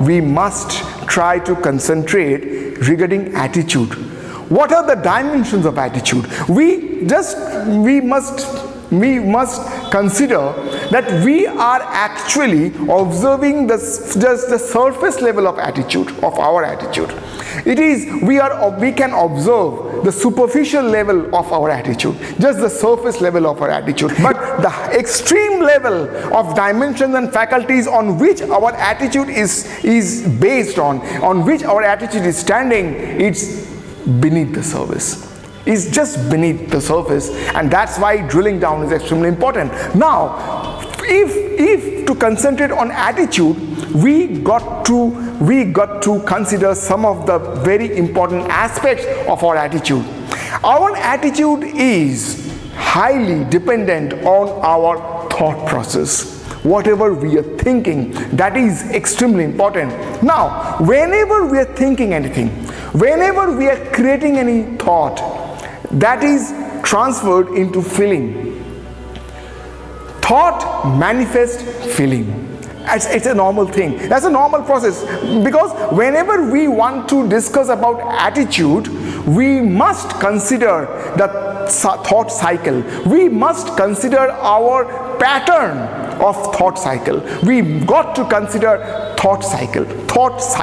we must try to concentrate regarding attitude. What are the dimensions of attitude? We must consider that we are actually observing just the surface level of attitude, of our attitude. We can observe the superficial level of our attitude, just the surface level of our attitude. But the extreme level of dimensions and faculties on which our attitude is based on which our attitude is standing, it's beneath the surface. Is just beneath the surface, and that's why drilling down is extremely important. Now, if to concentrate on attitude, we got to consider some of the very important aspects of our attitude. Our attitude is highly dependent on our thought process. Whatever we are thinking, that is extremely important. Now, whenever we are thinking anything, whenever we are creating any thought, that is transferred into feeling. Thought manifests feeling. It's a normal thing. That's a normal process, because whenever we want to discuss about attitude, we must consider the thought cycle. We must consider our pattern of thought cycle. We got to consider thought cycle. What's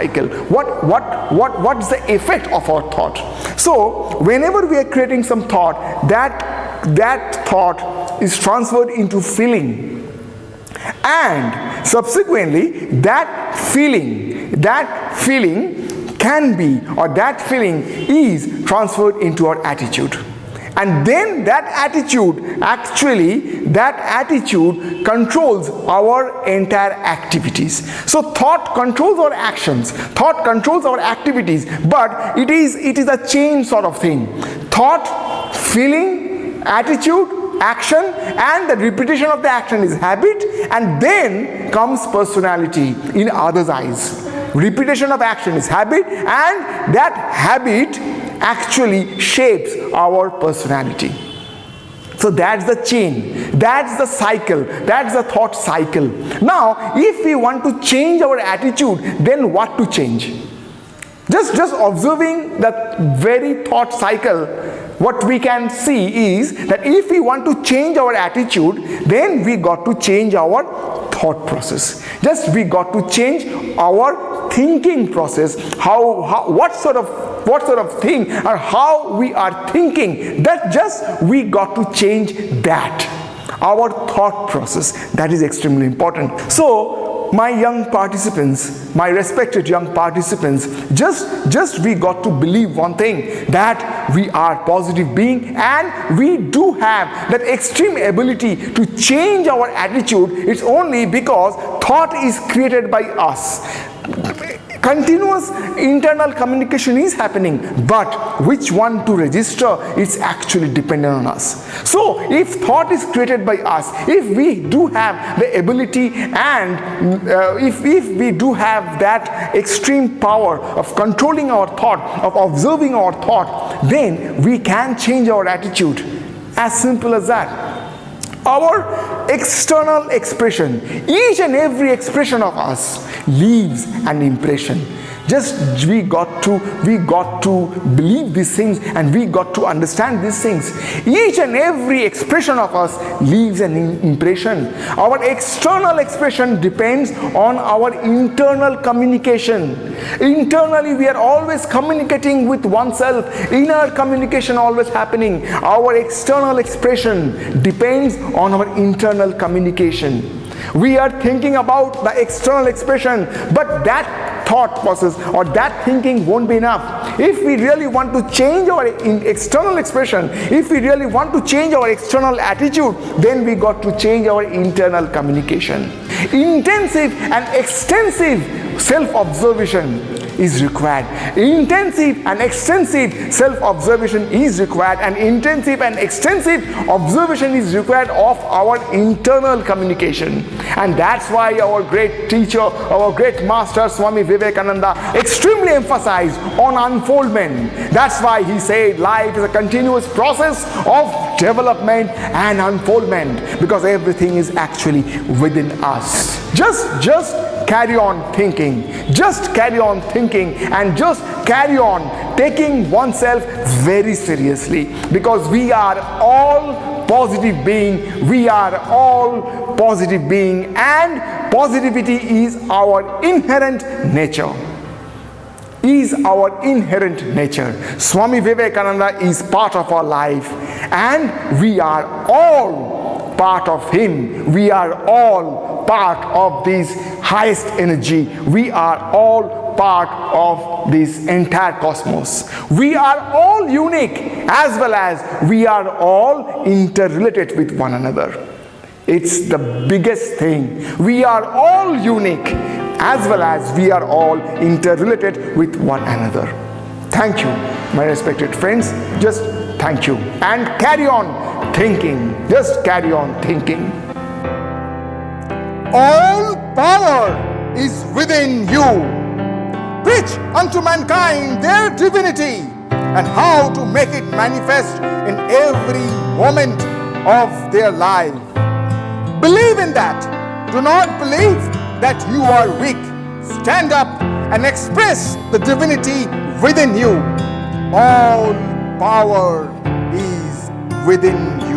the effect of our thought? So whenever we are creating some thought, that thought is transferred into feeling, and subsequently that feeling can be, or that feeling is transferred into our attitude. And then that attitude controls our entire activities. So thought controls our actions, thought controls our activities, but it is a chain sort of thing. Thought, feeling, attitude, action, and the repetition of the action is habit, and then comes personality in others' eyes. Repetition of action is habit, and that habit actually shapes our personality. So that's the chain, that's the cycle, that's the thought cycle. Now, if we want to change our attitude, then what to change? Just observing that very thought cycle, what we can see is that if we want to change our attitude, then we got to change our thought process. We got to change our thinking process. What sort of thing or how we are thinking, we got to change that. Our thought process, that is extremely important. So my young participants, my respected young participants, just we got to believe one thing, that we are positive being, and we do have that extreme ability to change our attitude. It's only because thought is created by us. Continuous internal communication is happening, but which one to register is actually dependent on us. So if thought is created by us, if we do have the ability and if we do have that extreme power of controlling our thought, of observing our thought, then we can change our attitude. As simple as that. Our external expression, each and every expression of us leaves an impression. We got to believe these things, and we got to understand these things. Each and every expression of us leaves an impression. Our external expression depends on our internal communication. Internally, we are always communicating with oneself. Inner communication always happening. Our external expression depends on our internal communication. We are thinking about the external expression, but that thought process or that thinking won't be enough. If we really want to change our external expression, if we really want to change our external attitude, then we got to change our internal communication. Intensive and extensive self-observation is required. Intensive and extensive self-observation is required, and intensive and extensive observation is required of our internal communication. And that's why our great teacher, our great master Swami Vivekananda extremely emphasized on unfoldment. That's why he said life is a continuous process of development and unfoldment, because everything is actually within us. Just carry on thinking. Just carry on thinking and just carry on taking oneself very seriously, because we are all positive being. We are all positive being, and positivity is our inherent nature. Swami Vivekananda is part of our life, and we are all part of him. We are all part of this highest energy. We are all part of this entire cosmos. We are all unique, as well as we are all interrelated with one another. It's the biggest thing. We are all unique, as well as we are all interrelated with one another. Thank you, my respected friends. Just thank you. And carry on thinking. Just carry on thinking. All power is within you. Preach unto mankind their divinity and how to make it manifest in every moment of their life. Believe in that. Do not believe that you are weak. Stand up and express the divinity within you. All power is within you.